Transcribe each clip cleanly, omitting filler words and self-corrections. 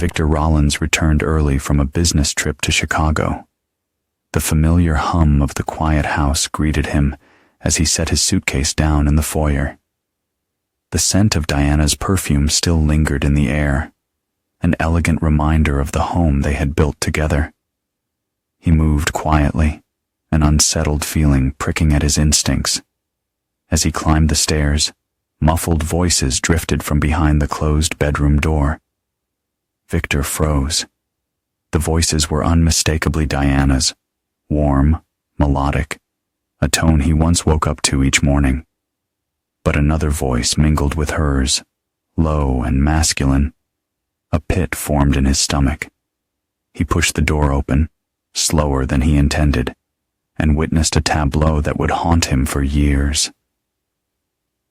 Victor Rollins returned early from a business trip to Chicago. The familiar hum of the quiet house greeted him as he set his suitcase down in the foyer. The scent of Diana's perfume still lingered in the air, an elegant reminder of the home they had built together. He moved quietly, an unsettled feeling pricking at his instincts. As he climbed the stairs, muffled voices drifted from behind the closed bedroom door. Victor froze. The voices were unmistakably Diana's, warm, melodic, a tone he once woke up to each morning. But another voice mingled with hers, low and masculine. A pit formed in his stomach. He pushed the door open, slower than he intended, and witnessed a tableau that would haunt him for years.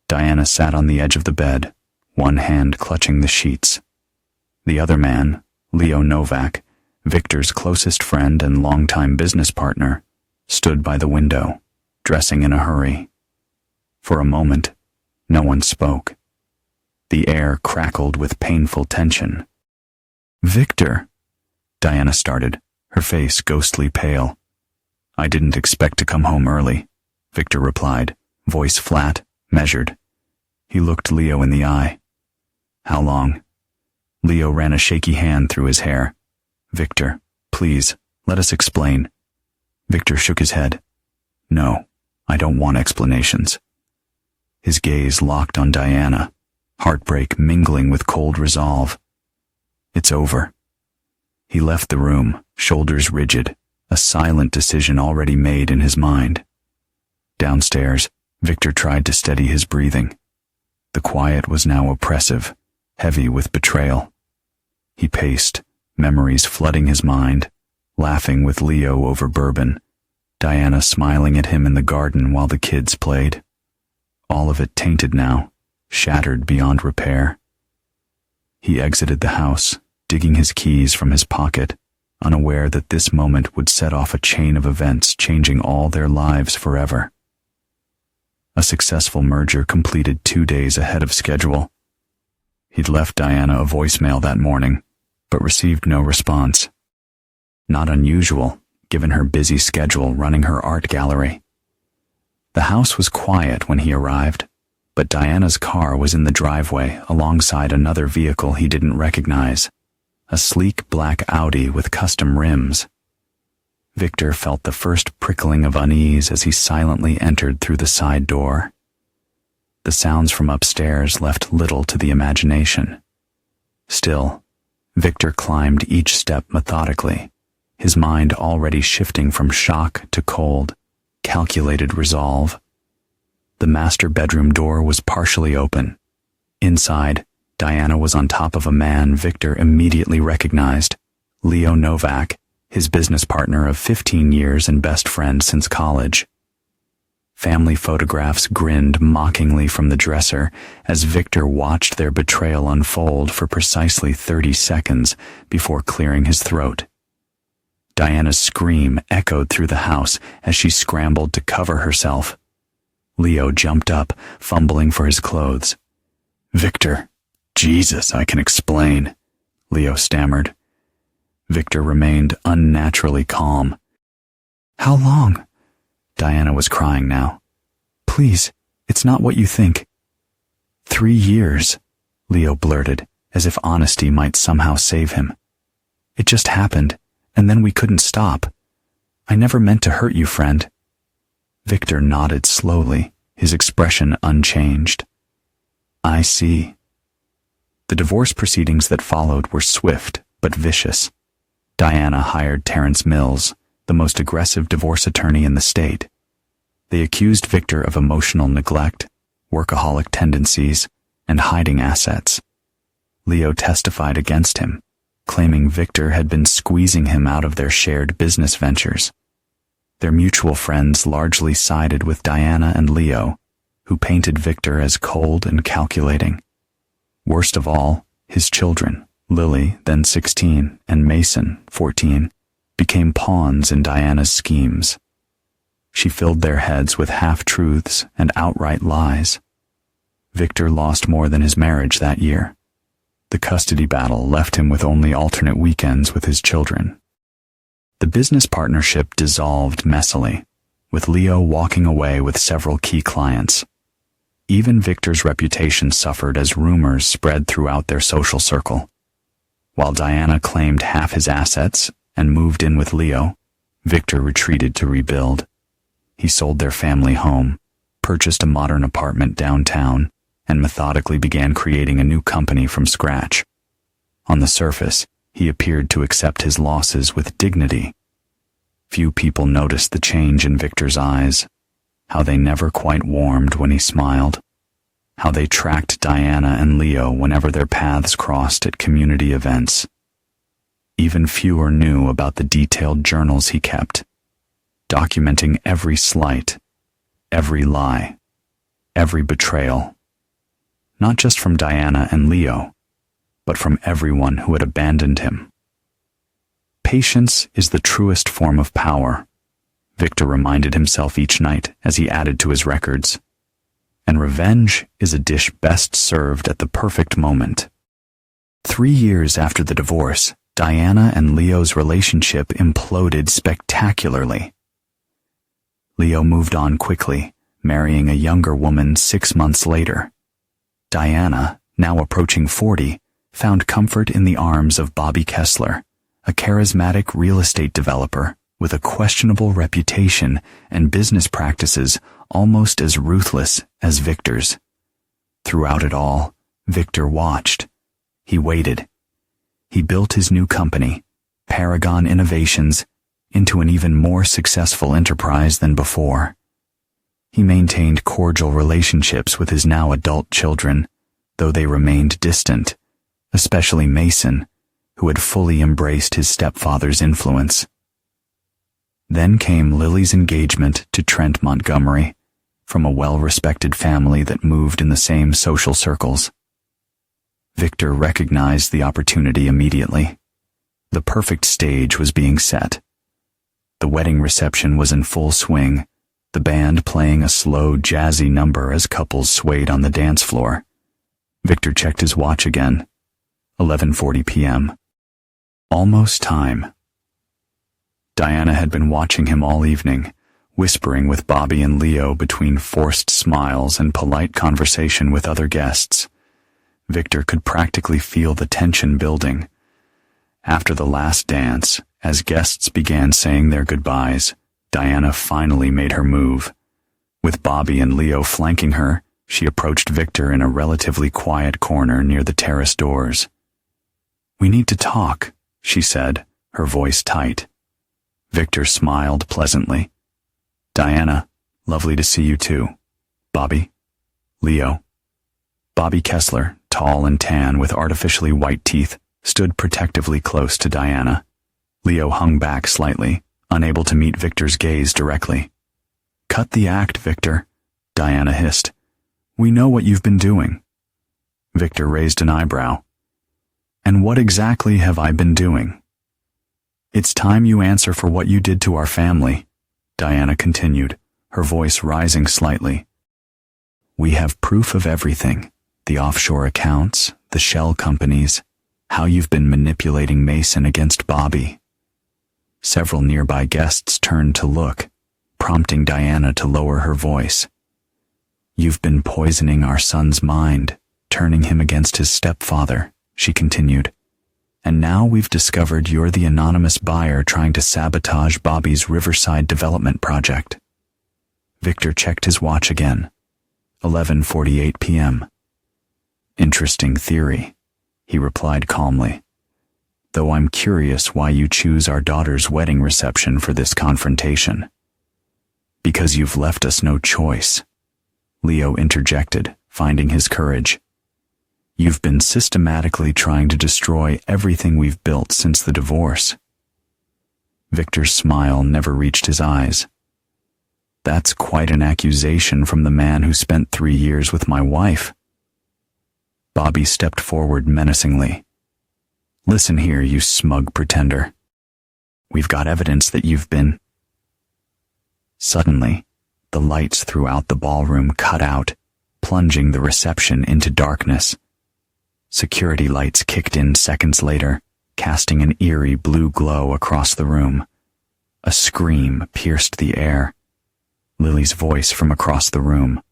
Diana sat on the edge of the bed, one hand clutching the sheets. The other man, Leo Novak, Victor's closest friend and longtime business partner, stood by the window, dressing in a hurry. For a moment, no one spoke. The air crackled with painful tension. "Victor," Diana started, her face ghostly pale. "I didn't expect to come home early," Victor replied, voice flat, measured. He looked Leo in the eye. "How long?" Leo ran a shaky hand through his hair. "Victor, please, let us explain." Victor shook his head. "No, I don't want explanations." His gaze locked on Diana, heartbreak mingling with cold resolve. "It's over." He left the room, shoulders rigid, a silent decision already made in his mind. Downstairs, Victor tried to steady his breathing. The quiet was now oppressive, heavy with betrayal. He paced, memories flooding his mind, laughing with Leo over bourbon, Diana smiling at him in the garden while the kids played. All of it tainted now, shattered beyond repair. He exited the house, digging his keys from his pocket, unaware that this moment would set off a chain of events changing all their lives forever. A successful merger completed 2 days ahead of schedule. He'd left Diana a voicemail that morning, but received no response. Not unusual, given her busy schedule running her art gallery. The house was quiet when he arrived, but Diana's car was in the driveway alongside another vehicle he didn't recognize, a sleek black Audi with custom rims. Victor felt the first prickling of unease as he silently entered through the side door. The sounds from upstairs left little to the imagination. Still, Victor climbed each step methodically, his mind already shifting from shock to cold, calculated resolve. The master bedroom door was partially open. Inside, Diana was on top of a man Victor immediately recognized, Leo Novak, his business partner of 15 years and best friend since college. Family photographs grinned mockingly from the dresser as Victor watched their betrayal unfold for precisely 30 seconds before clearing his throat. Diana's scream echoed through the house as she scrambled to cover herself. Leo jumped up, fumbling for his clothes. "Victor, Jesus, I can explain," Leo stammered. Victor remained unnaturally calm. "How long?" Diana was crying now. "Please, it's not what you think." 3 years, Leo blurted, as if honesty might somehow save him. "It just happened, and then we couldn't stop. I never meant to hurt you, friend." Victor nodded slowly, his expression unchanged. "I see." The divorce proceedings that followed were swift but vicious. Diana hired Terrence Mills, the most aggressive divorce attorney in the state. They accused Victor of emotional neglect, workaholic tendencies, and hiding assets. Leo testified against him, claiming Victor had been squeezing him out of their shared business ventures. Their mutual friends largely sided with Diana and Leo, who painted Victor as cold and calculating. Worst of all, his children, Lily, then 16, and Mason, 14, became pawns in Diana's schemes. She filled their heads with half-truths and outright lies. Victor lost more than his marriage that year. The custody battle left him with only alternate weekends with his children. The business partnership dissolved messily, with Leo walking away with several key clients. Even Victor's reputation suffered as rumors spread throughout their social circle. While Diana claimed half his assets and moved in with Leo, Victor retreated to rebuild. He sold their family home, purchased a modern apartment downtown, and methodically began creating a new company from scratch. On the surface, he appeared to accept his losses with dignity. Few people noticed the change in Victor's eyes, how they never quite warmed when he smiled, how they tracked Diana and Leo whenever their paths crossed at community events. Even fewer knew about the detailed journals he kept, documenting every slight, every lie, every betrayal. Not just from Diana and Leo, but from everyone who had abandoned him. Patience is the truest form of power, Victor reminded himself each night as he added to his records. And revenge is a dish best served at the perfect moment. 3 years after the divorce, Diana and Leo's relationship imploded spectacularly. Leo moved on quickly, marrying a younger woman 6 months later. Diana, now approaching 40, found comfort in the arms of Bobby Kessler, a charismatic real estate developer with a questionable reputation and business practices almost as ruthless as Victor's. Throughout it all, Victor watched. He waited. He built his new company, Paragon Innovations, into an even more successful enterprise than before. He maintained cordial relationships with his now adult children, though they remained distant, especially Mason, who had fully embraced his stepfather's influence. Then came Lily's engagement to Trent Montgomery, from a well-respected family that moved in the same social circles. Victor recognized the opportunity immediately. The perfect stage was being set. The wedding reception was in full swing, the band playing a slow, jazzy number as couples swayed on the dance floor. Victor checked his watch again. 11:40 p.m. Almost time. Diana had been watching him all evening, whispering with Bobby and Leo between forced smiles and polite conversation with other guests. Victor could practically feel the tension building. After the last dance, as guests began saying their goodbyes, Diana finally made her move. With Bobby and Leo flanking her, she approached Victor in a relatively quiet corner near the terrace doors. "We need to talk," she said, her voice tight. Victor smiled pleasantly. "Diana, lovely to see you too. Bobby? Leo?" Bobby Kessler, tall and tan with artificially white teeth, stood protectively close to Diana. Leo hung back slightly, unable to meet Victor's gaze directly. "Cut the act, Victor," Diana hissed. "We know what you've been doing." Victor raised an eyebrow. "And what exactly have I been doing?" "It's time you answer for what you did to our family," Diana continued, her voice rising slightly. "We have proof of everything, the offshore accounts, the shell companies, how you've been manipulating Mason against Bobby." Several nearby guests turned to look, prompting Diana to lower her voice. "You've been poisoning our son's mind, turning him against his stepfather," she continued. "And now we've discovered you're the anonymous buyer trying to sabotage Bobby's Riverside development project." Victor checked his watch again. 11:48 p.m. "Interesting theory," he replied calmly. "Though I'm curious why you choose our daughter's wedding reception for this confrontation." "Because you've left us no choice," Leo interjected, finding his courage. "You've been systematically trying to destroy everything we've built since the divorce." Victor's smile never reached his eyes. "That's quite an accusation from the man who spent 3 years with my wife." Bobby stepped forward menacingly. "Listen here, you smug pretender. We've got evidence that you've been—" Suddenly, the lights throughout the ballroom cut out, plunging the reception into darkness. Security lights kicked in seconds later, casting an eerie blue glow across the room. A scream pierced the air. Lily's voice from across the room.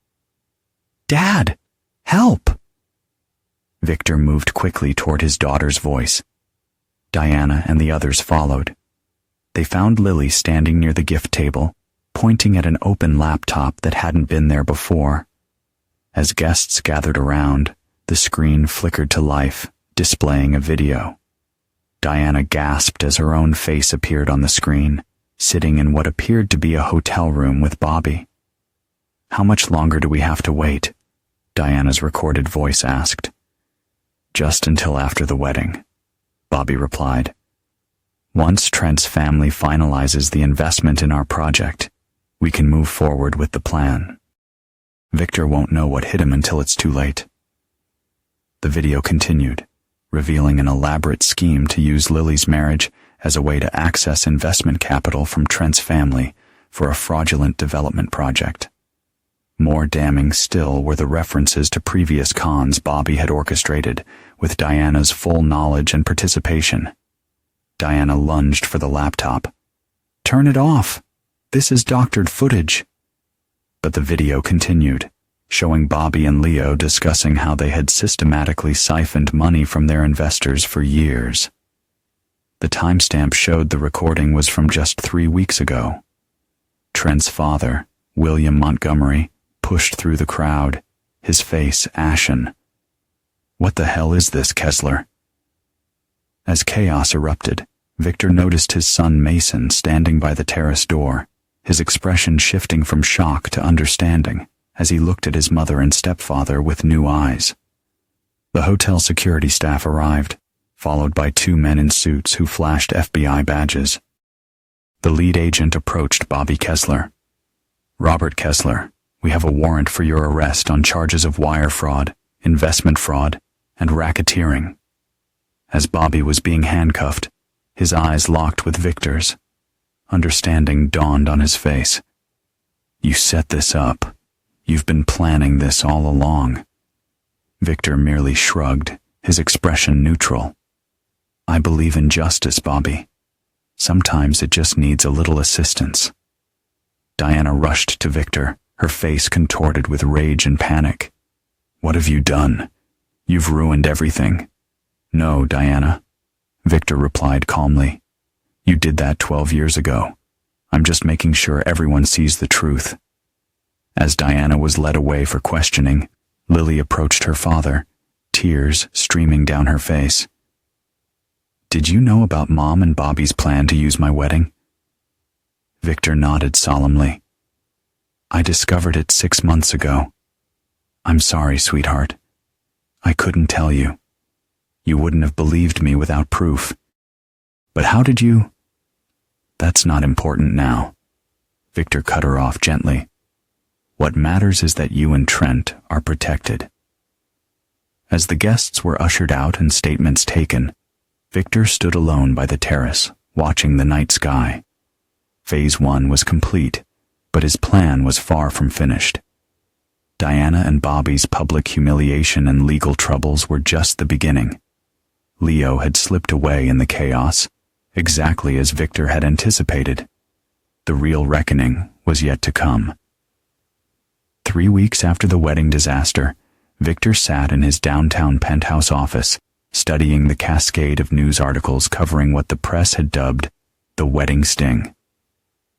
"Dad! Help!" Victor moved quickly toward his daughter's voice. Diana and the others followed. They found Lily standing near the gift table, pointing at an open laptop that hadn't been there before. As guests gathered around, the screen flickered to life, displaying a video. Diana gasped as her own face appeared on the screen, sitting in what appeared to be a hotel room with Bobby. "How much longer do we have to wait?" Diana's recorded voice asked. "Just until after the wedding," Bobby replied. "Once Trent's family finalizes the investment in our project, we can move forward with the plan. Victor won't know what hit him until it's too late." The video continued, revealing an elaborate scheme to use Lily's marriage as a way to access investment capital from Trent's family for a fraudulent development project. More damning still were the references to previous cons Bobby had orchestrated, with Diana's full knowledge and participation. Diana lunged for the laptop. "Turn it off! This is doctored footage." But the video continued, showing Bobby and Leo discussing how they had systematically siphoned money from their investors for years. The timestamp showed the recording was from just 3 weeks ago. Trent's father, William Montgomery, pushed through the crowd, his face ashen. "What the hell is this, Kessler?" As chaos erupted, Victor noticed his son Mason standing by the terrace door, his expression shifting from shock to understanding as he looked at his mother and stepfather with new eyes. The hotel security staff arrived, followed by 2 men in suits who flashed FBI badges. The lead agent approached Bobby Kessler. "Robert Kessler, we have a warrant for your arrest on charges of wire fraud, investment fraud, and racketeering." As Bobby was being handcuffed, his eyes locked with Victor's. Understanding dawned on his face. "You set this up. You've been planning this all along." Victor merely shrugged, his expression neutral. "I believe in justice, Bobby. Sometimes it just needs a little assistance." Diana rushed to Victor, her face contorted with rage and panic. "What have you done? You've ruined everything." "No, Diana," Victor replied calmly. "You did that 12 years ago. I'm just making sure everyone sees the truth." As Diana was led away for questioning, Lily approached her father, tears streaming down her face. "Did you know about Mom and Bobby's plan to use my wedding?" Victor nodded solemnly. "I discovered it 6 months ago. I'm sorry, sweetheart. I couldn't tell you. You wouldn't have believed me without proof. But how did you—" "That's not important now." Victor cut her off gently. "What matters is that you and Trent are protected." As the guests were ushered out and statements taken, Victor stood alone by the terrace, watching the night sky. Phase 1 was complete, but his plan was far from finished. Diana and Bobby's public humiliation and legal troubles were just the beginning. Leo had slipped away in the chaos, exactly as Victor had anticipated. The real reckoning was yet to come. 3 weeks after the wedding disaster, Victor sat in his downtown penthouse office, studying the cascade of news articles covering what the press had dubbed the wedding sting.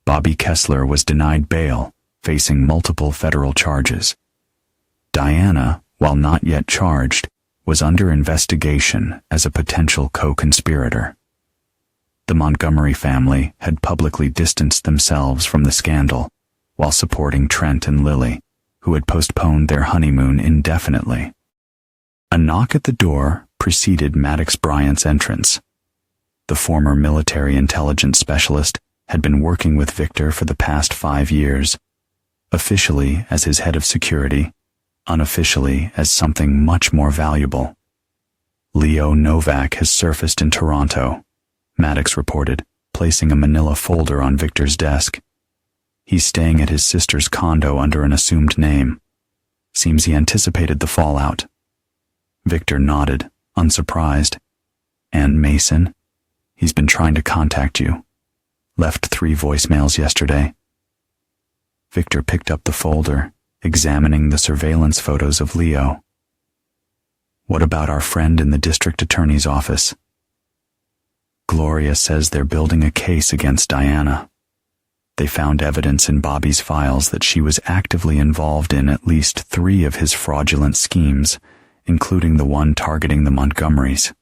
Bobby Kessler was denied bail, facing multiple federal charges. Diana, while not yet charged, was under investigation as a potential co-conspirator. The Montgomery family had publicly distanced themselves from the scandal, while supporting Trent and Lily, who had postponed their honeymoon indefinitely. A knock at the door preceded Maddox Bryant's entrance. The former military intelligence specialist had been working with Victor for the past 5 years, officially as his head of security, unofficially as something much more valuable. "Leo Novak has surfaced in Toronto," Maddox reported, placing a manila folder on Victor's desk. "He's staying at his sister's condo under an assumed name. Seems he anticipated the fallout." Victor nodded, unsurprised. And Mason? He's been trying to contact you. Left 3 voicemails yesterday. Victor picked up the folder, examining the surveillance photos of Leo. What about our friend in the district attorney's office? Gloria says they're building a case against Diana. They found evidence in Bobby's files that she was actively involved in at least 3 of his fraudulent schemes, including the one targeting the Montgomerys.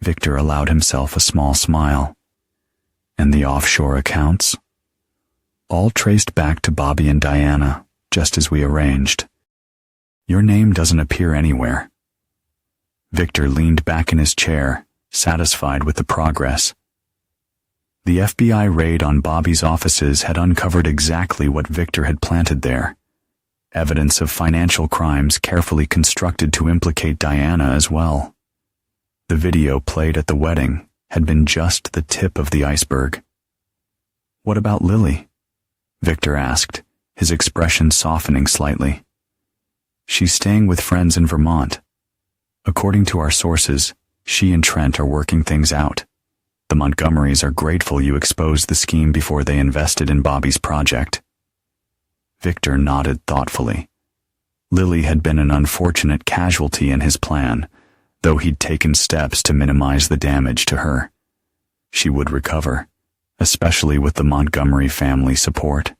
Victor allowed himself a small smile. And the offshore accounts? All traced back to Bobby and Diana, just as we arranged. Your name doesn't appear anywhere. Victor leaned back in his chair, satisfied with the progress. The FBI raid on Bobby's offices had uncovered exactly what Victor had planted there. Evidence of financial crimes carefully constructed to implicate Diana as well. The video played at the wedding had been just the tip of the iceberg. What about Lily? Victor asked, his expression softening slightly. She's staying with friends in Vermont. According to our sources, she and Trent are working things out. The Montgomerys are grateful you exposed the scheme before they invested in Bobby's project. Victor nodded thoughtfully. Lily had been an unfortunate casualty in his plan, though he'd taken steps to minimize the damage to her. She would recover, especially with the Montgomery family support.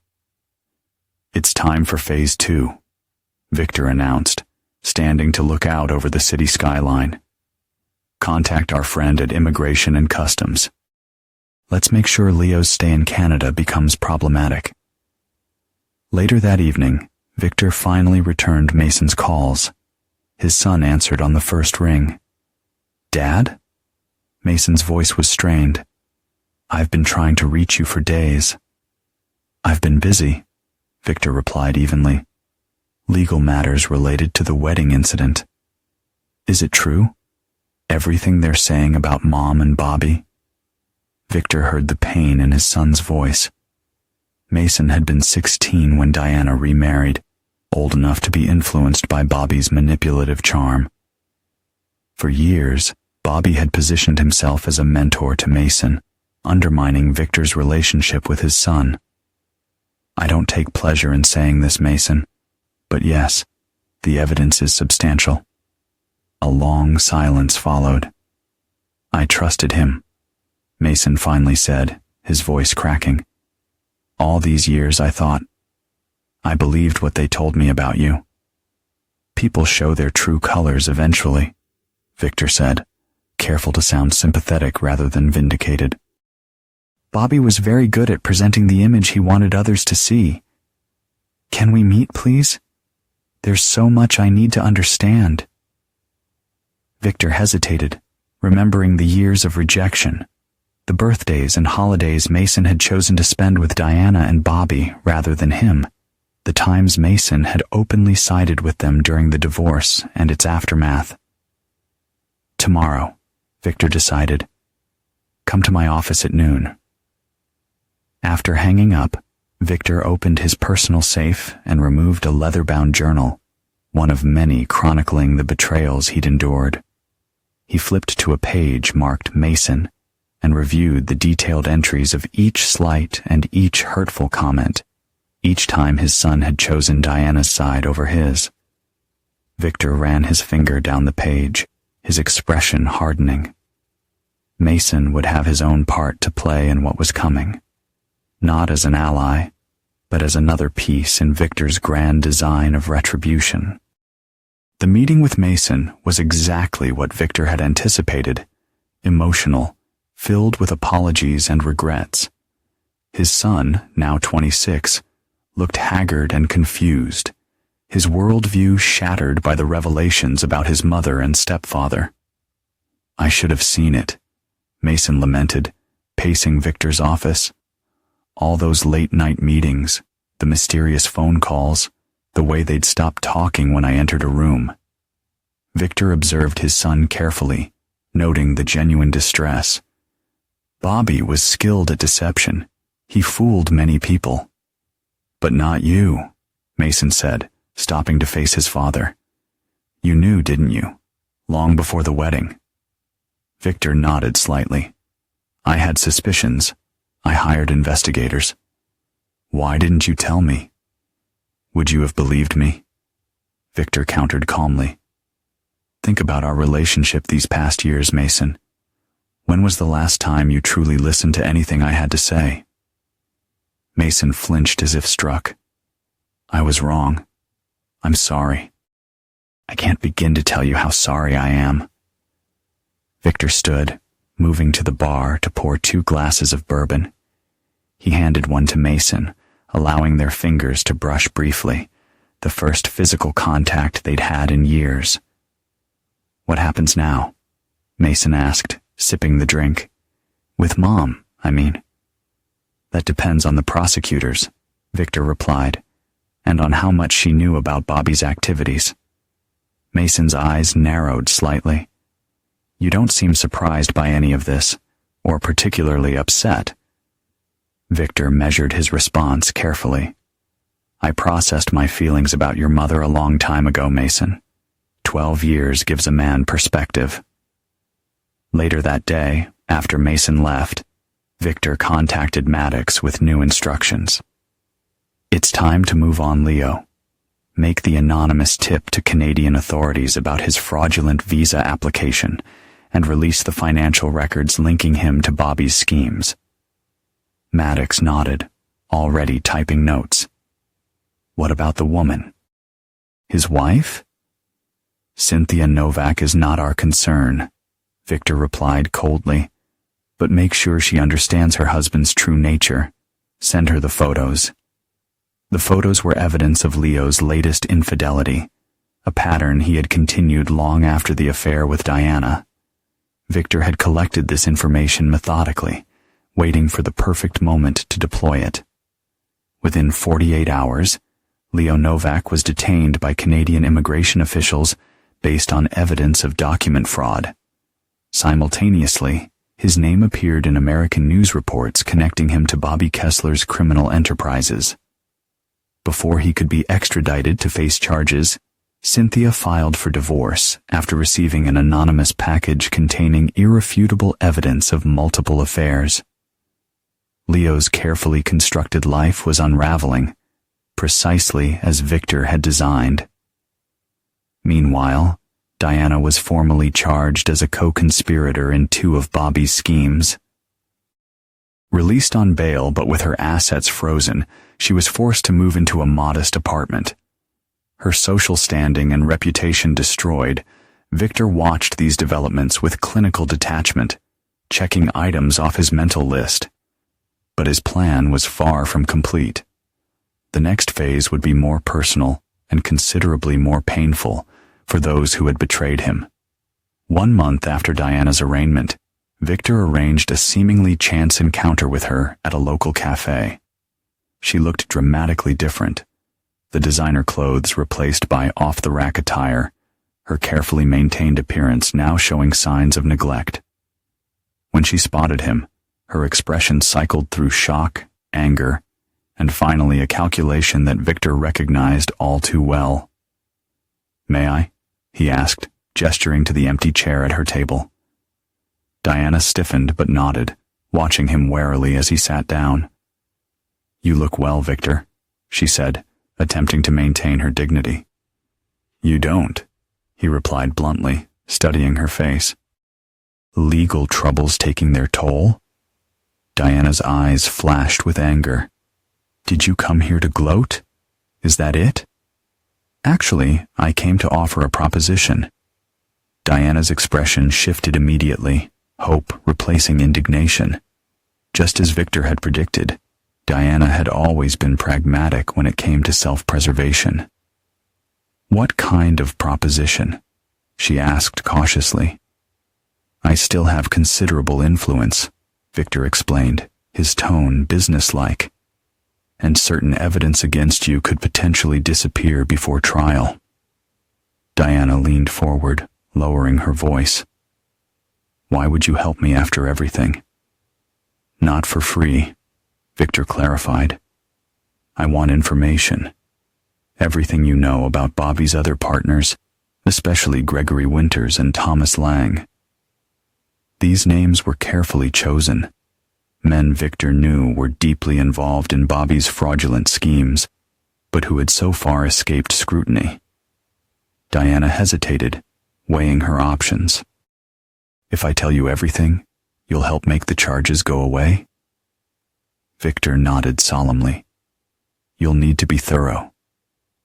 It's time for Phase 2, Victor announced, standing to look out over the city skyline. Contact our friend at Immigration and Customs. Let's make sure Leo's stay in Canada becomes problematic. Later that evening, Victor finally returned Mason's calls. His son answered on the first ring. Dad? Mason's voice was strained. I've been trying to reach you for days. I've been busy, Victor replied evenly. Legal matters related to the wedding incident. Is it true? Everything they're saying about Mom and Bobby? Victor heard the pain in his son's voice. Mason had been 16 when Diana remarried, old enough to be influenced by Bobby's manipulative charm. For years, Bobby had positioned himself as a mentor to Mason, undermining Victor's relationship with his son. I don't take pleasure in saying this, Mason, but yes, the evidence is substantial. A long silence followed. I trusted him, Mason finally said, his voice cracking. All these years I thought. I believed what they told me about you. People show their true colors eventually, Victor said, careful to sound sympathetic rather than vindicated. Bobby was very good at presenting the image he wanted others to see. Can we meet, please? There's so much I need to understand. Victor hesitated, remembering the years of rejection, the birthdays and holidays Mason had chosen to spend with Diana and Bobby rather than him, the times Mason had openly sided with them during the divorce and its aftermath. Tomorrow, Victor decided. Come to my office at noon. After hanging up, Victor opened his personal safe and removed a leather-bound journal, one of many chronicling the betrayals he'd endured. He flipped to a page marked Mason and reviewed the detailed entries of each slight and each hurtful comment, each time his son had chosen Diana's side over his. Victor ran his finger down the page, his expression hardening. Mason would have his own part to play in what was coming, not as an ally, but as another piece in Victor's grand design of retribution. The meeting with Mason was exactly what Victor had anticipated, emotional, filled with apologies and regrets. His son, now 26, looked haggard and confused, his worldview shattered by the revelations about his mother and stepfather. I should have seen it, Mason lamented, pacing Victor's office. All those late-night meetings, the mysterious phone calls, the way they'd stop talking when I entered a room. Victor observed his son carefully, noting the genuine distress. Bobby was skilled at deception. He fooled many people. But not you, Mason said, stopping to face his father. You knew, didn't you? Long before the wedding. Victor nodded slightly. I had suspicions. I hired investigators. Why didn't you tell me? Would you have believed me? Victor countered calmly. Think about our relationship these past years, Mason. When was the last time you truly listened to anything I had to say? Mason flinched as if struck. I was wrong. I'm sorry. I can't begin to tell you how sorry I am. Victor stood, moving to the bar to pour 2 glasses of bourbon. He handed one to Mason, allowing their fingers to brush briefly, the first physical contact they'd had in years. What happens now? Mason asked, sipping the drink. With Mom, I mean. That depends on the prosecutors, Victor replied, and on how much she knew about Bobby's activities. Mason's eyes narrowed slightly. You don't seem surprised by any of this, or particularly upset. Victor measured his response carefully. I processed my feelings about your mother a long time ago, Mason. 12 years gives a man perspective. Later that day, after Mason left, Victor contacted Maddox with new instructions. It's time to move on, Leo. Make the anonymous tip to Canadian authorities about his fraudulent visa application and release the financial records linking him to Bobby's schemes. Maddox nodded, already typing notes. What about the woman? His wife? Cynthia Novak is not our concern, Victor replied coldly. But make sure she understands her husband's true nature. Send her the photos. The photos were evidence of Leo's latest infidelity, a pattern he had continued long after the affair with Diana. Victor had collected this information methodically, waiting for the perfect moment to deploy it. Within 48 hours, Leo Novak was detained by Canadian immigration officials based on evidence of document fraud. Simultaneously, his name appeared in American news reports connecting him to Bobby Kessler's criminal enterprises. Before he could be extradited to face charges, Cynthia filed for divorce after receiving an anonymous package containing irrefutable evidence of multiple affairs. Leo's carefully constructed life was unraveling, precisely as Victor had designed. Meanwhile, Diana was formally charged as a co-conspirator in 2 of Bobby's schemes. Released on bail but with her assets frozen, she was forced to move into a modest apartment. Her social standing and reputation destroyed, Victor watched these developments with clinical detachment, checking items off his mental list. But his plan was far from complete. The next phase would be more personal and considerably more painful for those who had betrayed him. 1 month after Diana's arraignment, Victor arranged a seemingly chance encounter with her at a local cafe. She looked dramatically different, the designer clothes replaced by off-the-rack attire, her carefully maintained appearance now showing signs of neglect. When she spotted him, her expression cycled through shock, anger, and finally a calculation that Victor recognized all too well. May I? He asked, gesturing to the empty chair at her table. Diana stiffened but nodded, watching him warily as he sat down. You look well, Victor, she said, attempting to maintain her dignity. You don't, he replied bluntly, studying her face. Legal troubles taking their toll? Diana's eyes flashed with anger. Did you come here to gloat? Is that it? Actually, I came to offer a proposition. Diana's expression shifted immediately, hope replacing indignation. Just as Victor had predicted, Diana had always been pragmatic when it came to self-preservation. What kind of proposition? She asked cautiously. I still have considerable influence, Victor explained, his tone businesslike. And certain evidence against you could potentially disappear before trial. Diana leaned forward, lowering her voice. Why would you help me after everything? Not for free, Victor clarified. I want information. Everything you know about Bobby's other partners, especially Gregory Winters and Thomas Lang. These names were carefully chosen, men Victor knew were deeply involved in Bobby's fraudulent schemes, but who had so far escaped scrutiny. Diana hesitated, weighing her options. "If I tell you everything, you'll help make the charges go away?" Victor nodded solemnly. "You'll need to be thorough.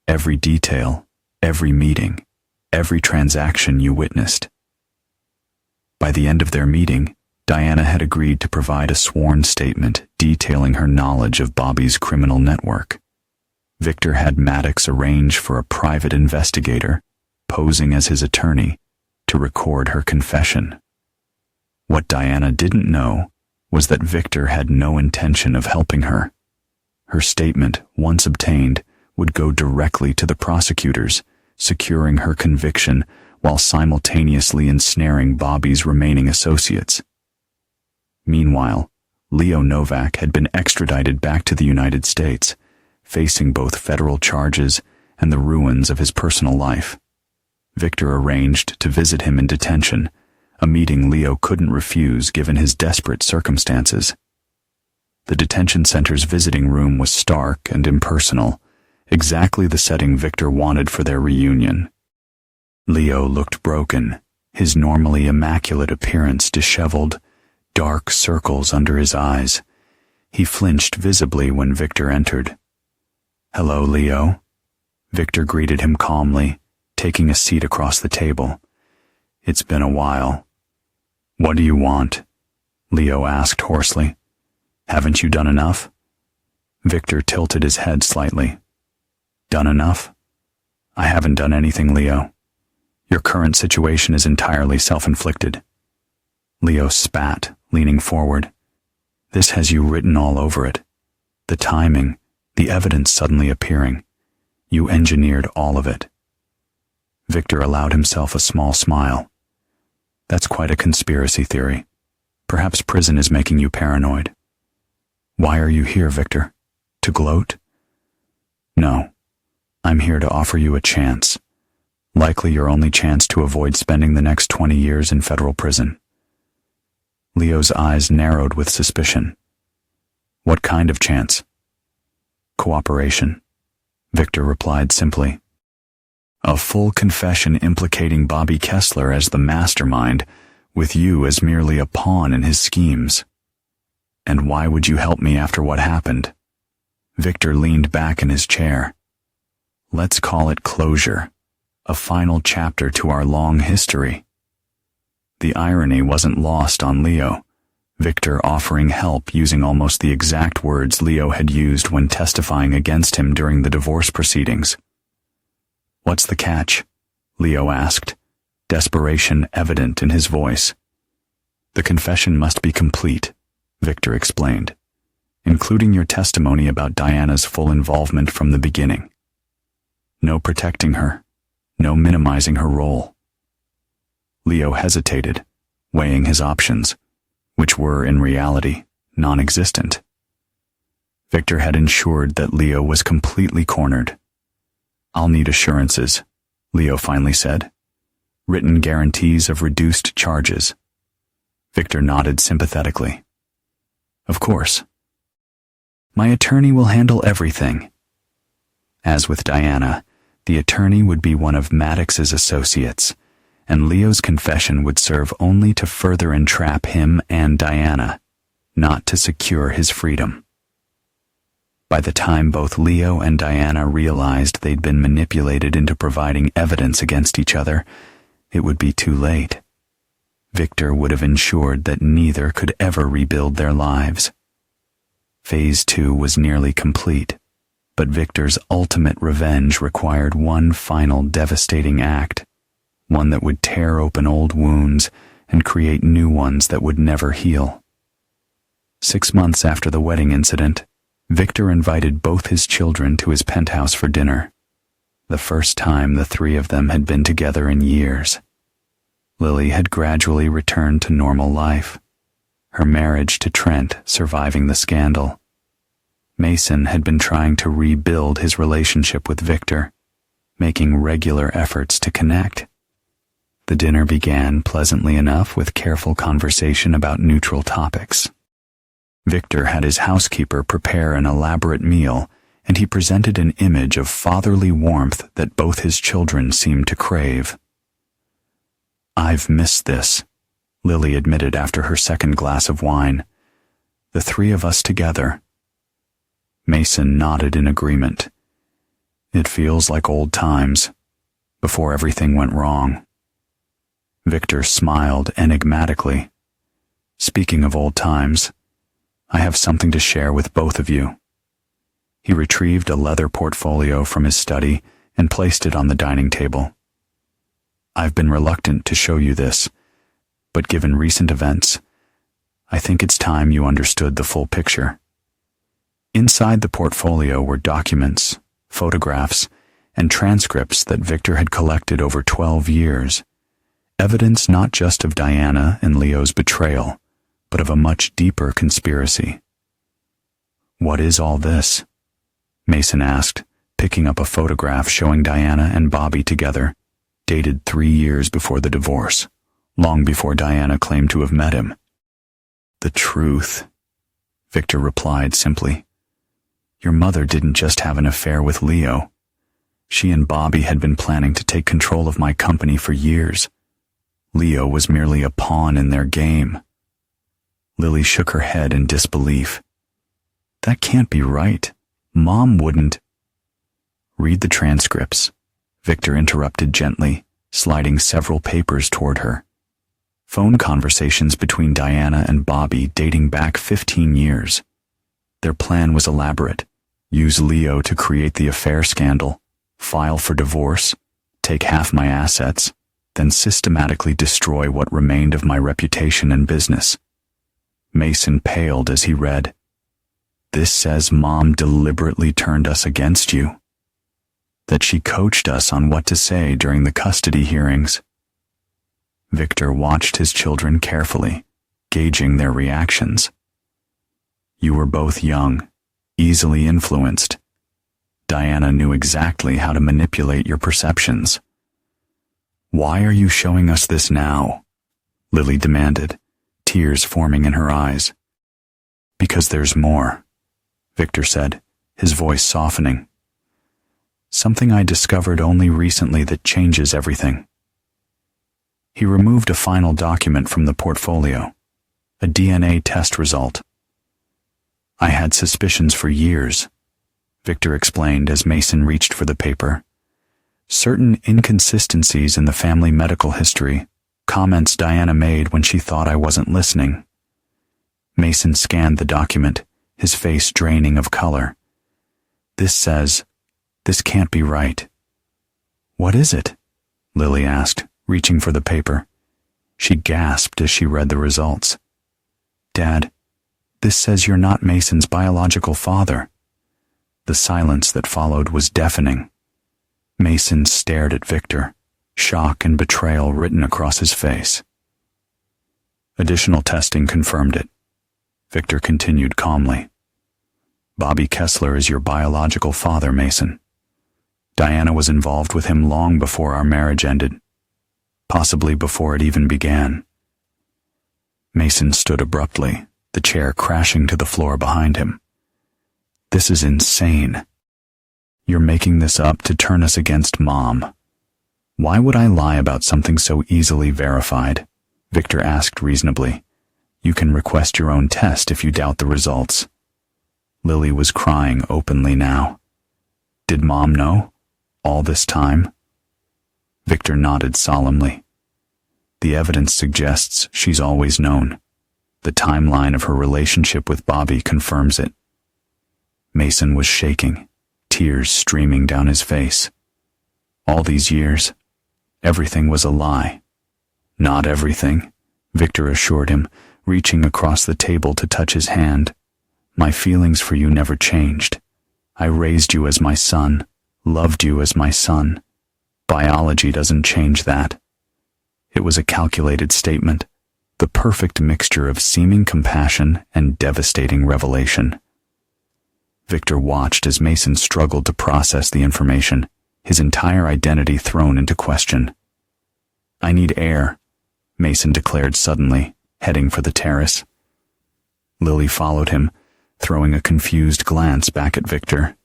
Every detail, every meeting, every transaction you witnessed." By the end of their meeting, Diana had agreed to provide a sworn statement detailing her knowledge of Bobby's criminal network. Victor had Maddox arrange for a private investigator, posing as his attorney, to record her confession. What Diana didn't know was that Victor had no intention of helping her. Her statement, once obtained, would go directly to the prosecutors, securing her conviction while simultaneously ensnaring Bobby's remaining associates. Meanwhile, Leo Novak had been extradited back to the United States, facing both federal charges and the ruins of his personal life. Victor arranged to visit him in detention, a meeting Leo couldn't refuse given his desperate circumstances. The detention center's visiting room was stark and impersonal, exactly the setting Victor wanted for their reunion. Leo looked broken, his normally immaculate appearance disheveled, dark circles under his eyes. He flinched visibly when Victor entered. "Hello, Leo." Victor greeted him calmly, taking a seat across the table. "It's been a while." "What do you want?" Leo asked hoarsely. "Haven't you done enough?" Victor tilted his head slightly. "Done enough? I haven't done anything, Leo. Your current situation is entirely self-inflicted." Leo spat, leaning forward. "This has you written all over it. The timing, the evidence suddenly appearing. You engineered all of it." Victor allowed himself a small smile. "That's quite a conspiracy theory. Perhaps prison is making you paranoid." "Why are you here, Victor? To gloat?" "No. I'm here to offer you a chance. Likely your only chance to avoid spending the next 20 years in federal prison." Leo's eyes narrowed with suspicion. "What kind of chance?" "Cooperation," Victor replied simply. "A full confession implicating Bobby Kessler as the mastermind, with you as merely a pawn in his schemes." "And why would you help me after what happened?" Victor leaned back in his chair. "Let's call it closure, a final chapter to our long history." The irony wasn't lost on Leo, Victor offering help using almost the exact words Leo had used when testifying against him during the divorce proceedings. "What's the catch?" Leo asked, desperation evident in his voice. "The confession must be complete," Victor explained, "including your testimony about Diana's full involvement from the beginning. No protecting her, no minimizing her role." Leo hesitated, weighing his options, which were in reality non-existent. Victor had ensured that Leo was completely cornered. "I'll need assurances," Leo finally said. "Written guarantees of reduced charges." Victor nodded sympathetically. "Of course. My attorney will handle everything." As with Diana, the attorney would be one of Maddox's associates, and Leo's confession would serve only to further entrap him and Diana, not to secure his freedom. By the time both Leo and Diana realized they'd been manipulated into providing evidence against each other, it would be too late. Victor would have ensured that neither could ever rebuild their lives. Phase 2 was nearly complete, but Victor's ultimate revenge required one final devastating act, one that would tear open old wounds and create new ones that would never heal. 6 months after the wedding incident, Victor invited both his children to his penthouse for dinner, the first time the three of them had been together in years. Lily had gradually returned to normal life, her marriage to Trent surviving the scandal. Mason had been trying to rebuild his relationship with Victor, making regular efforts to connect. The dinner began pleasantly enough with careful conversation about neutral topics. Victor had his housekeeper prepare an elaborate meal, and he presented an image of fatherly warmth that both his children seemed to crave. "I've missed this," Lily admitted after her second glass of wine. "The three of us together." Mason nodded in agreement. "It feels like old times, before everything went wrong." Victor smiled enigmatically. "Speaking of old times, I have something to share with both of you." He retrieved a leather portfolio from his study and placed it on the dining table. "I've been reluctant to show you this, but given recent events, I think it's time you understood the full picture." Inside the portfolio were documents, photographs, and transcripts that Victor had collected over 12 years, evidence not just of Diana and Leo's betrayal, but of a much deeper conspiracy. "What is all this?" Mason asked, picking up a photograph showing Diana and Bobby together, dated 3 years before the divorce, long before Diana claimed to have met him. "The truth," Victor replied simply. "Your mother didn't just have an affair with Leo. She and Bobby had been planning to take control of my company for years. Leo was merely a pawn in their game." Lily shook her head in disbelief. "That can't be right. Mom wouldn't." "Read the transcripts," Victor interrupted gently, sliding several papers toward her. Phone conversations between Diana and Bobby dating back 15 years. Their plan was elaborate. Use Leo to create the affair scandal, file for divorce, take half my assets, then systematically destroy what remained of my reputation and business. Mason paled as he read. "This says Mom deliberately turned us against you. That she coached us on what to say during the custody hearings." Victor watched his children carefully, gauging their reactions. "You were both young, easily influenced. Diana knew exactly how to manipulate your perceptions." "Why are you showing us this now?" Lily demanded, tears forming in her eyes. "Because there's more," Victor said, his voice softening. "Something I discovered only recently that changes everything." He removed a final document from the portfolio, a DNA test result. "I had suspicions for years," Victor explained as Mason reached for the paper. "Certain inconsistencies in the family medical history, comments Diana made when she thought I wasn't listening." Mason scanned the document, his face draining of color. This can't be right." "What is it?" Lily asked, reaching for the paper. She gasped as she read the results. "Dad, this says you're not Mason's biological father." The silence that followed was deafening. Mason stared at Victor, shock and betrayal written across his face. Additional testing confirmed it. Victor continued calmly. "Bobby Kessler is your biological father, Mason. Diana was involved with him long before our marriage ended, possibly before it even began." Mason stood abruptly, the chair crashing to the floor behind him. "This is insane. You're making this up to turn us against Mom. Why would I lie about something so easily verified?" Victor asked reasonably. "You can request your own test if you doubt the results." Lily was crying openly now. "Did Mom know? All this time?" Victor nodded solemnly. "The evidence suggests she's always known. The timeline of her relationship with Bobby confirms it." Mason was shaking, tears streaming down his face. All these years, everything was a lie. "Not everything," Victor assured him, reaching across the table to touch his hand. "My feelings for you never changed. I raised you as my son, loved you as my son. Biology doesn't change that." It was a calculated statement, the perfect mixture of seeming compassion and devastating revelation. Victor watched as Mason struggled to process the information, his entire identity thrown into question. "I need air," Mason declared suddenly, heading for the terrace. Lily followed him, throwing a confused glance back at Victor.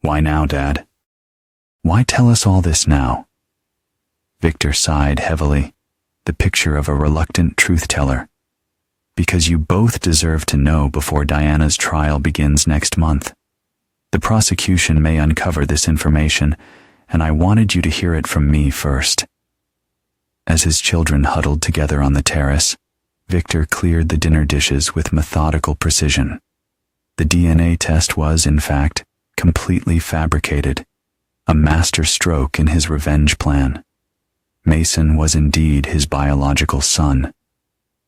"Why now, Dad? Why tell us all this now?" Victor sighed heavily, the picture of a reluctant truth-teller. "Because you both deserve to know before Diana's trial begins next month. The prosecution may uncover this information, and I wanted you to hear it from me first." As his children huddled together on the terrace, Victor cleared the dinner dishes with methodical precision. The DNA test was, in fact, completely fabricated, a master stroke in his revenge plan. Mason was indeed his biological son,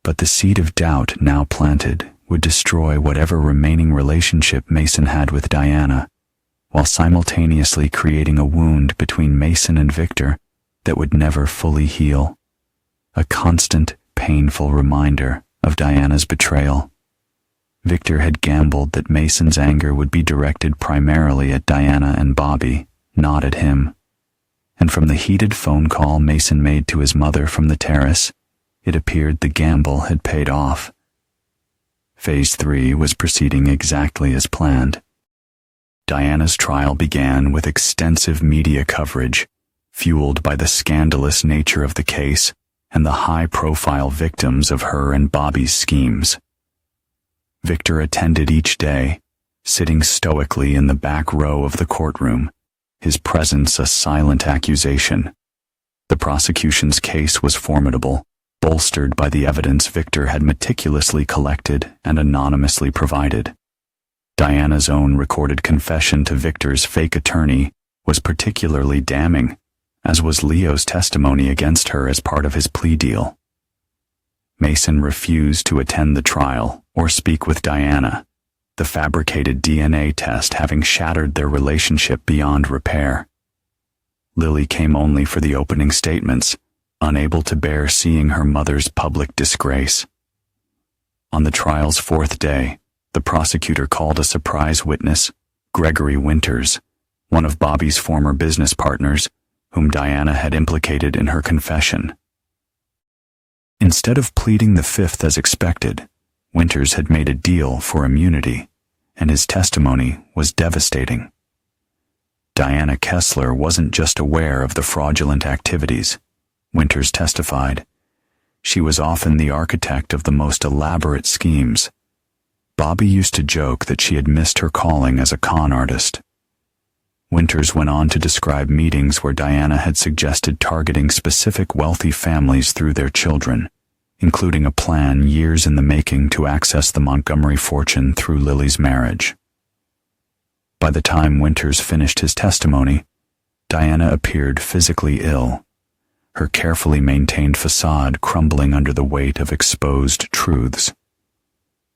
but the seed of doubt now planted would destroy whatever remaining relationship Mason had with Diana, while simultaneously creating a wound between Mason and Victor that would never fully heal. A constant, painful reminder of Diana's betrayal. Victor had gambled that Mason's anger would be directed primarily at Diana and Bobby, not at him. And from the heated phone call Mason made to his mother from the terrace, it appeared the gamble had paid off. Phase 3 was proceeding exactly as planned. Diana's trial began with extensive media coverage, fueled by the scandalous nature of the case and the high-profile victims of her and Bobby's schemes. Victor attended each day, sitting stoically in the back row of the courtroom, his presence a silent accusation. The prosecution's case was formidable, bolstered by the evidence Victor had meticulously collected and anonymously provided. Diana's own recorded confession to Victor's fake attorney was particularly damning, as was Leo's testimony against her as part of his plea deal. Mason refused to attend the trial or speak with Diana, the fabricated DNA test having shattered their relationship beyond repair. Lily came only for the opening statements, unable to bear seeing her mother's public disgrace. On the trial's fourth day, the prosecutor called a surprise witness, Gregory Winters, one of Bobby's former business partners, whom Diana had implicated in her confession. Instead of pleading the fifth as expected, Winters had made a deal for immunity, and his testimony was devastating. Diana Kessler wasn't just aware of the fraudulent activities, Winters testified. She was often the architect of the most elaborate schemes. Bobby used to joke that she had missed her calling as a con artist. Winters went on to describe meetings where Diana had suggested targeting specific wealthy families through their children, including a plan years in the making to access the Montgomery fortune through Lily's marriage. By the time Winters finished his testimony, Diana appeared physically ill, her carefully maintained facade crumbling under the weight of exposed truths.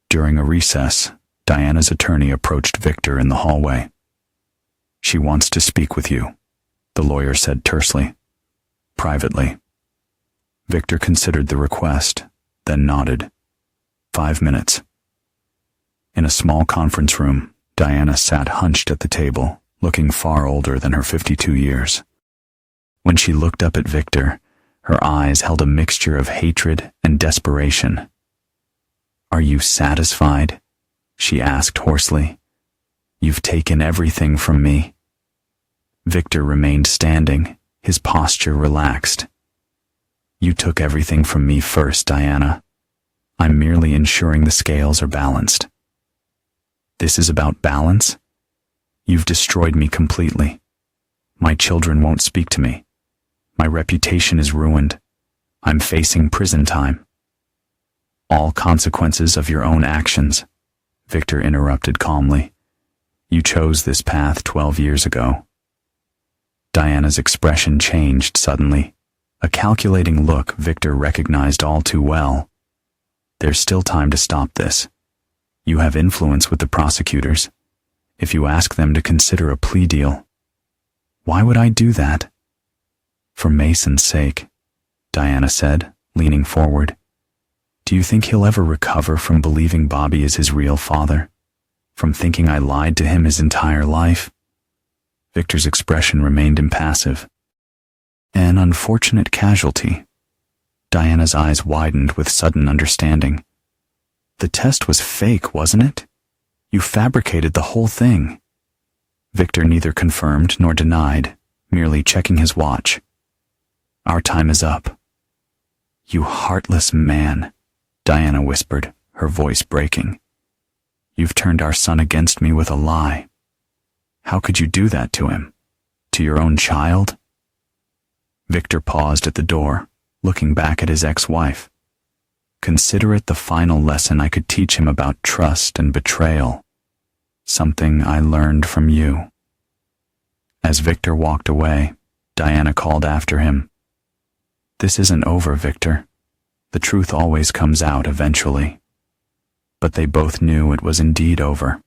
During a recess, Diana's attorney approached Victor in the hallway. "She wants to speak with you," the lawyer said tersely. "Privately." Victor considered the request, then nodded. 5 minutes. In a small conference room, Diana sat hunched at the table, looking far older than her 52 years. When she looked up at Victor, her eyes held a mixture of hatred and desperation. "Are you satisfied?" she asked hoarsely. "You've taken everything from me." Victor remained standing, his posture relaxed. "You took everything from me first, Diana. I'm merely ensuring the scales are balanced." "This is about balance? You've destroyed me completely. My children won't speak to me. My reputation is ruined. I'm facing prison time." "All consequences of your own actions," Victor interrupted calmly. "You chose this path 12 years ago." Diana's expression changed suddenly, a calculating look Victor recognized all too well. "There's still time to stop this. You have influence with the prosecutors. If you ask them to consider a plea deal." "Why would I do that?" "For Mason's sake," Diana said, leaning forward. "Do you think he'll ever recover from believing Bobby is his real father? From thinking I lied to him his entire life?" Victor's expression remained impassive. An unfortunate casualty. Diana's eyes widened with sudden understanding. The test was fake, wasn't it? You fabricated the whole thing. Victor neither confirmed nor denied, merely checking his watch. Our time is up. You heartless man, Diana whispered, her voice breaking. You've turned our son against me with a lie. How could you do that to him? To your own child? Victor paused at the door, looking back at his ex-wife. Consider it the final lesson I could teach him about trust and betrayal. Something I learned from you. As Victor walked away, Diana called after him. This isn't over, Victor. The truth always comes out eventually. But they both knew it was indeed over.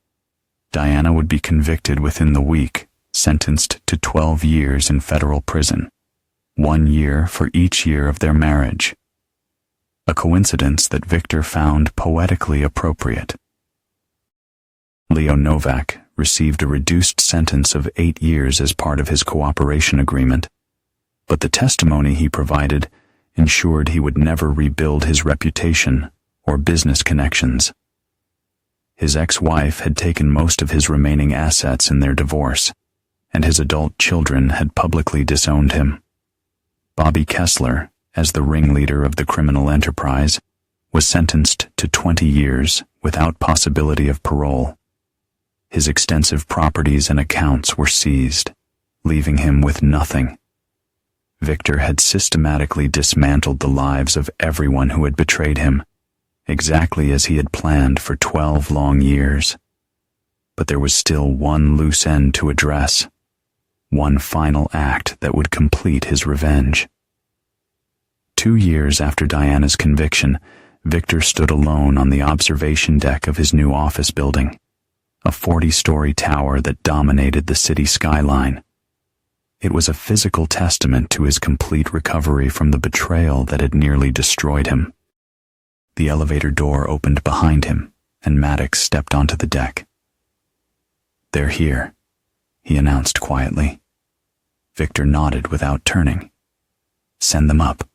Diana would be convicted within the week, sentenced to 12 years in federal prison, 1 year for each year of their marriage. A coincidence that Victor found poetically appropriate. Leo Novak received a reduced sentence of 8 years as part of his cooperation agreement, but the testimony he provided ensured he would never rebuild his reputation or business connections. His ex-wife had taken most of his remaining assets in their divorce, and his adult children had publicly disowned him. Bobby Kessler, as the ringleader of the criminal enterprise, was sentenced to 20 years without possibility of parole. His extensive properties and accounts were seized, leaving him with nothing. Victor had systematically dismantled the lives of everyone who had betrayed him, exactly as he had planned for 12 long years. But there was still one loose end to address, one final act that would complete his revenge. 2 years after Diana's conviction, Victor stood alone on the observation deck of his new office building, a 40-story tower that dominated the city skyline. It was a physical testament to his complete recovery from the betrayal that had nearly destroyed him. The elevator door opened behind him, and Maddox stepped onto the deck. They're here, he announced quietly. Victor nodded without turning. Send them up.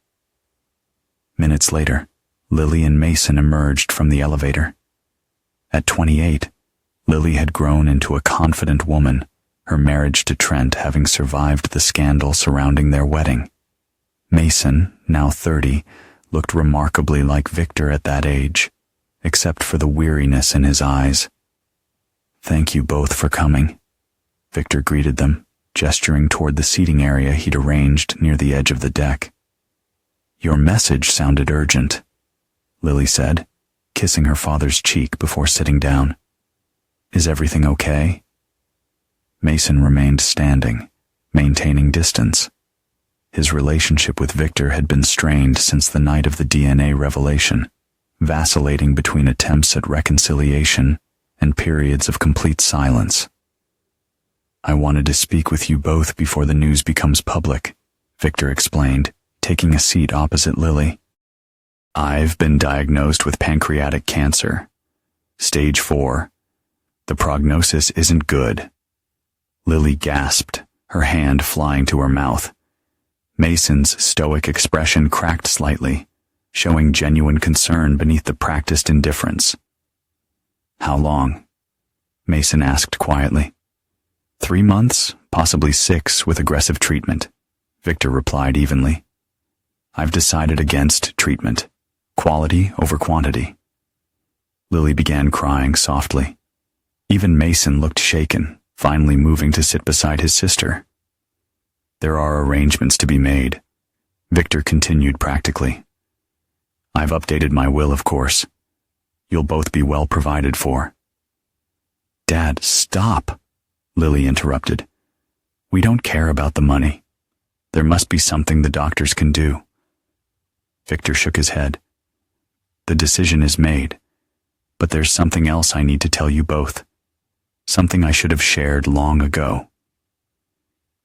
Minutes later, Lily and Mason emerged from the elevator. At 28, Lily had grown into a confident woman, her marriage to Trent having survived the scandal surrounding their wedding. Mason, now 30, looked remarkably like Victor at that age, except for the weariness in his eyes. Thank you both for coming, Victor greeted them, gesturing toward the seating area he'd arranged near the edge of the deck. Your message sounded urgent, Lily said, kissing her father's cheek before sitting down. Is everything okay? Mason remained standing, maintaining distance. His relationship with Victor had been strained since the night of the DNA revelation, vacillating between attempts at reconciliation and periods of complete silence. I wanted to speak with you both before the news becomes public, Victor explained, taking a seat opposite Lily. I've been diagnosed with pancreatic cancer. Stage 4. The prognosis isn't good. Lily gasped, her hand flying to her mouth. Mason's stoic expression cracked slightly, showing genuine concern beneath the practiced indifference. How long? Mason asked quietly. 3 months, possibly 6 with aggressive treatment, Victor replied evenly. I've decided against treatment, quality over quantity. Lily began crying softly. Even Mason looked shaken, finally moving to sit beside his sister. There are arrangements to be made, Victor continued practically. I've updated my will, of course. You'll both be well provided for. Dad, stop, Lily interrupted. We don't care about the money. There must be something the doctors can do. Victor shook his head. The decision is made, but there's something else I need to tell you both. Something I should have shared long ago.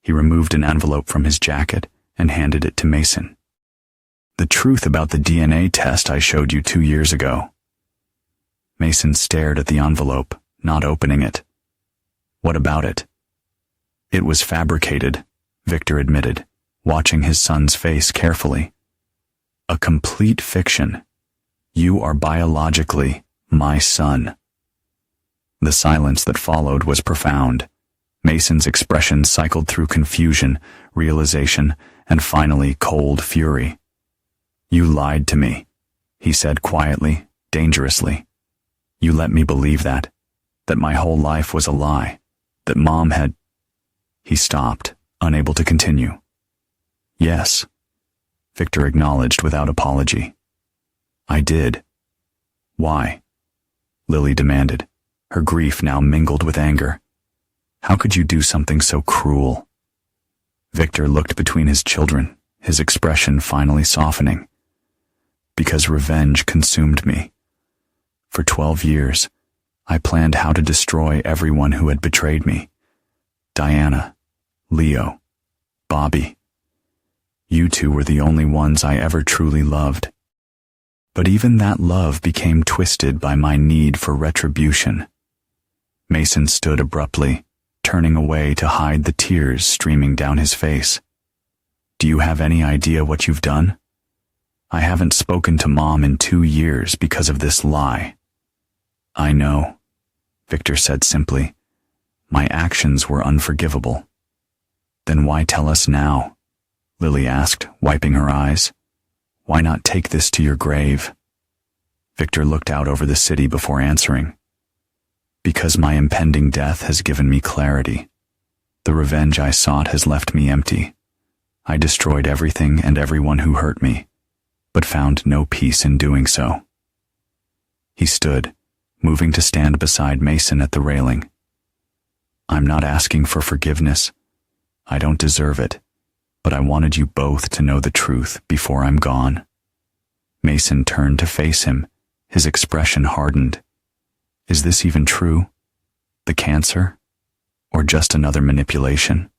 He removed an envelope from his jacket and handed it to Mason. The truth about the DNA test I showed you 2 years ago. Mason stared at the envelope, not opening it. What about it? It was fabricated, Victor admitted, watching his son's face carefully. A complete fiction. You are biologically my son. The silence that followed was profound. Mason's expression cycled through confusion, realization, and finally cold fury. You lied to me, he said quietly, dangerously. You let me believe that my whole life was a lie, that Mom had... He stopped, unable to continue. Yes, Victor acknowledged without apology. I did. Why? Lily demanded, her grief now mingled with anger. How could you do something so cruel? Victor looked between his children, his expression finally softening. Because revenge consumed me. For 12 years, I planned how to destroy everyone who had betrayed me. Diana, Leo, Bobby. You two were the only ones I ever truly loved. But even that love became twisted by my need for retribution. Mason stood abruptly, turning away to hide the tears streaming down his face. Do you have any idea what you've done? I haven't spoken to Mom in 2 years because of this lie. I know, Victor said simply. My actions were unforgivable. Then why tell us now? Lily asked, wiping her eyes. Why not take this to your grave? Victor looked out over the city before answering. Because my impending death has given me clarity. The revenge I sought has left me empty. I destroyed everything and everyone who hurt me, but found no peace in doing so. He stood, moving to stand beside Mason at the railing. I'm not asking for forgiveness. I don't deserve it, but I wanted you both to know the truth before I'm gone. Mason turned to face him, his expression hardened. Is this even true? The cancer? Or just another manipulation?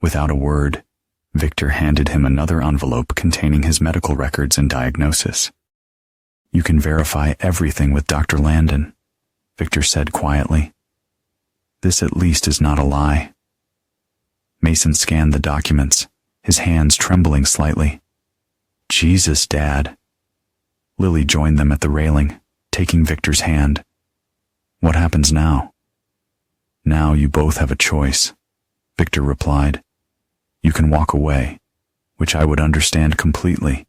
Without a word, Victor handed him another envelope containing his medical records and diagnosis. You can verify everything with Dr. Landon, Victor said quietly. This at least is not a lie. Mason scanned the documents, his hands trembling slightly. Jesus, Dad. Lily joined them at the railing, taking Victor's hand. What happens now? Now you both have a choice, Victor replied. You can walk away, which I would understand completely,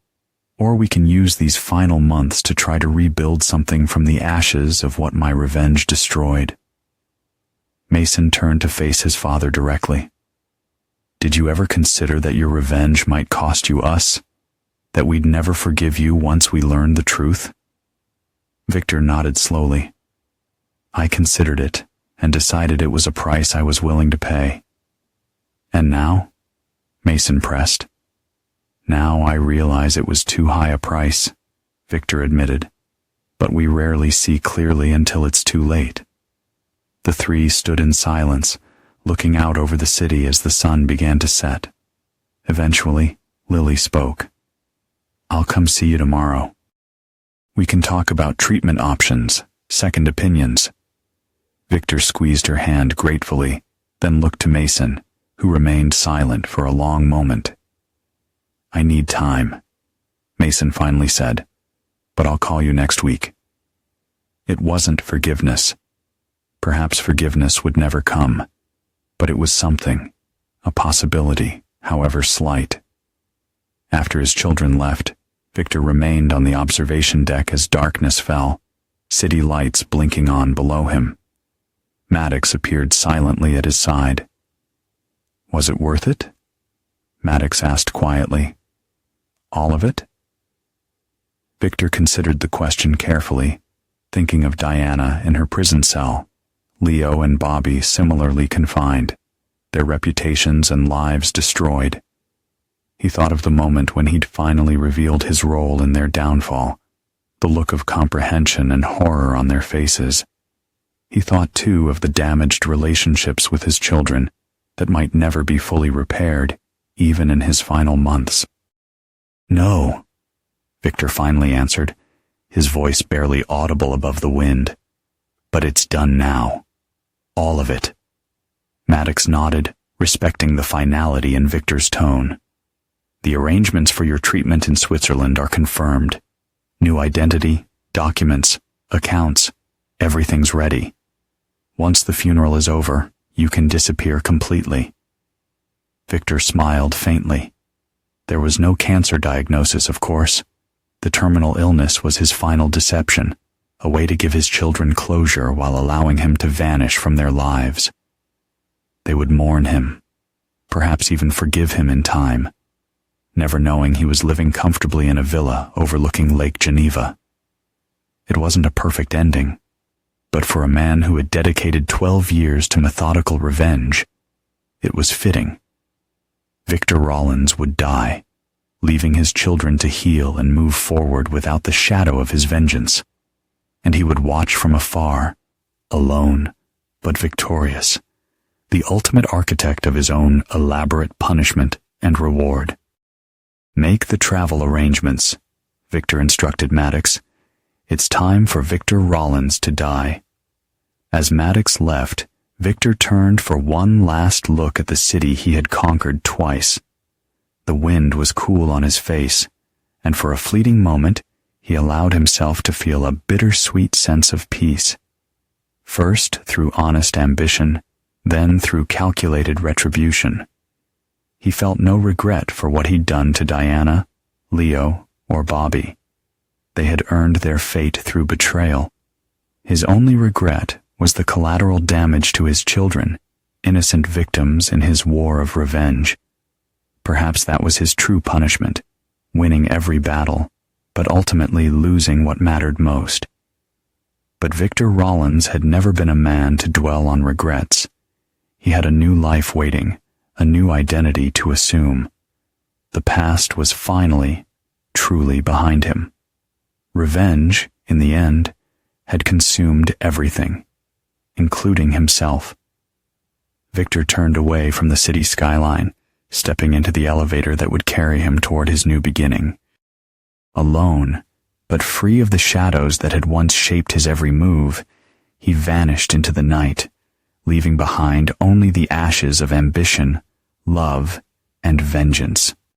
or we can use these final months to try to rebuild something from the ashes of what my revenge destroyed. Mason turned to face his father directly. Did you ever consider that your revenge might cost you us? That we'd never forgive you once we learned the truth? Victor nodded slowly. I considered it and decided it was a price I was willing to pay. And now? Mason pressed. Now I realize it was too high a price, Victor admitted, but we rarely see clearly until it's too late. The three stood in silence, looking out over the city as the sun began to set. Eventually, Lily spoke. I'll come see you tomorrow. We can talk about treatment options, second opinions. Victor squeezed her hand gratefully, then looked to Mason, who remained silent for a long moment. I need time, Mason finally said, but I'll call you next week. It wasn't forgiveness. Perhaps forgiveness would never come, but it was something, a possibility, however slight. After his children left, Victor remained on the observation deck as darkness fell, city lights blinking on below him. Maddox appeared silently at his side. Was it worth it? Maddox asked quietly. All of it? Victor considered the question carefully, thinking of Diana in her prison cell, Leo and Bobby similarly confined, their reputations and lives destroyed. He thought of the moment when he'd finally revealed his role in their downfall, the look of comprehension and horror on their faces. He thought, too, of the damaged relationships with his children that might never be fully repaired, even in his final months. No, Victor finally answered, his voice barely audible above the wind. But it's done now. All of it. Maddox nodded, respecting the finality in Victor's tone. The arrangements for your treatment in Switzerland are confirmed. New identity, documents, accounts, everything's ready. Once the funeral is over, you can disappear completely. Victor smiled faintly. There was no cancer diagnosis, of course. The terminal illness was his final deception, a way to give his children closure while allowing him to vanish from their lives. They would mourn him, perhaps even forgive him in time, never knowing he was living comfortably in a villa overlooking Lake Geneva. It wasn't a perfect ending, but for a man who had dedicated 12 years to methodical revenge, it was fitting. Victor Rollins would die, leaving his children to heal and move forward without the shadow of his vengeance, and he would watch from afar, alone but victorious, the ultimate architect of his own elaborate punishment and reward. Make the travel arrangements, Victor instructed Maddox. It's time for Victor Rollins to die. As Maddox left, Victor turned for one last look at the city he had conquered twice. The wind was cool on his face, and for a fleeting moment, he allowed himself to feel a bittersweet sense of peace. First through honest ambition, then through calculated retribution. He felt no regret for what he'd done to Diana, Leo, or Bobby. They had earned their fate through betrayal. His only regret was the collateral damage to his children, innocent victims in his war of revenge. Perhaps that was his true punishment, winning every battle, but ultimately losing what mattered most. But Victor Rollins had never been a man to dwell on regrets. He had a new life waiting, a new identity to assume. The past was finally, truly behind him. Revenge, in the end, had consumed everything, including himself. Victor turned away from the city skyline, stepping into the elevator that would carry him toward his new beginning. Alone, but free of the shadows that had once shaped his every move, he vanished into the night, leaving behind only the ashes of ambition, love, and vengeance.